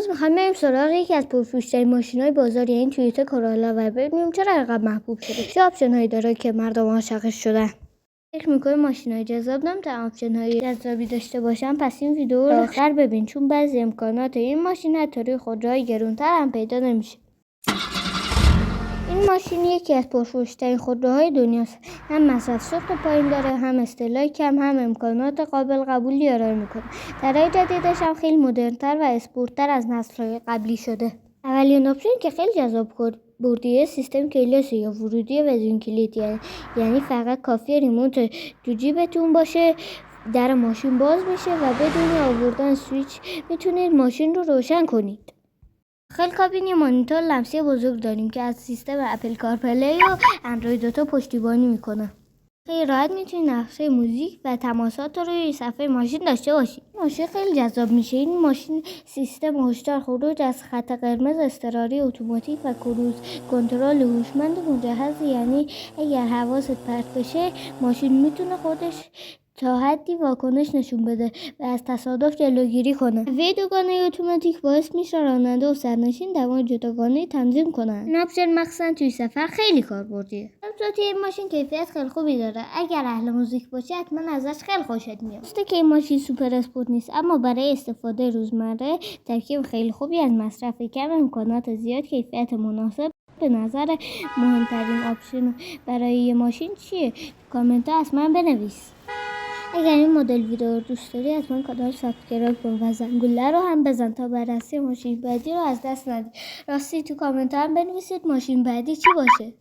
امروز میخوایم بریم سراغ یکی از پرفروش‌ترین ماشین‌های بازار، یعنی تویوتا کرولا، و ببینیم چرا اینقدر محبوب شده. چه آپشن‌هایی داره که مردم عاشقش شدن. فکر می‌کنی ماشین‌های جذاب نمی‌تونن آپشن‌های جذابی داشته باشن؟ پس این ویدیو رو آخر ببین، چون بعضی امکانات این ماشین حتی روی خودروهای گران‌تر هم پیدا نمیشه. این ماشین یکی از پرفروش‌ترین خودروهای دنیاست. هم مصرف سوخت پایین داره، هم استهلاک کم، هم امکانات قابل قبولی ارائه میکنه. طرح جدیدش هم خیلی مدرن‌تر و اسپورت‌تر از نسل‌های قبلی شده. اولین آپشن که خیلی جذاب کاربردیه سیستم کیلس یا ورودی بدون کلید، یعنی فقط کافیه ریموت تو جیبتون باشه، در ماشین باز میشه و بدون آوردن سویچ میتونید ماشین رو روشن کنید. داخل کابین یه مانیتور لمسی بزرگ داریم که از سیستم اپل کارپلی و اندروید اوتو پشتیبانی میکنه. خیلی راحت میتونید نقشه موزیک و تماسات رو روی صفحه ماشین داشته باشید. ماشین خیلی جذاب میشه. این ماشین سیستم هشدار خروج از خط قرمز، اضطراری اتوماتیک و کروز کنترل هوشمند مجهز، یعنی اگر حواست پرت بشه ماشین میتونه خودش تا حدی واکنش نشون بده و از تصادف جلوگیری کنه. وی دوگانه اتوماتیک باعث میشه راننده و سرنشین دمای جداگانه تنظیم کنن. این آپشن مخصوصا توی سفر خیلی کاربردیه. البته این ماشین کیفیت خیلی خوبی داره. اگر اهل موزیک باشی حتما ازش خیلی خوشت میاد. درسته که این ماشین سوپر اسپورت نیست، اما برای استفاده روزمره ترکیب خیلی خوبی از مصرف کم، امکانات زیاد، کیفیت مناسب. به نظر مهمترین آپشن برای یه ماشین چیه؟ کامنت ها حتما بنویس. اگر این مدل ویدیو رو دوست داری حتما کانال سابسکرایب کن و زنگوله رو هم بزن تا بررسی ماشین بعدی رو از دست ندی. راستی تو کامنت هم بنویسید ماشین بعدی چی باشه.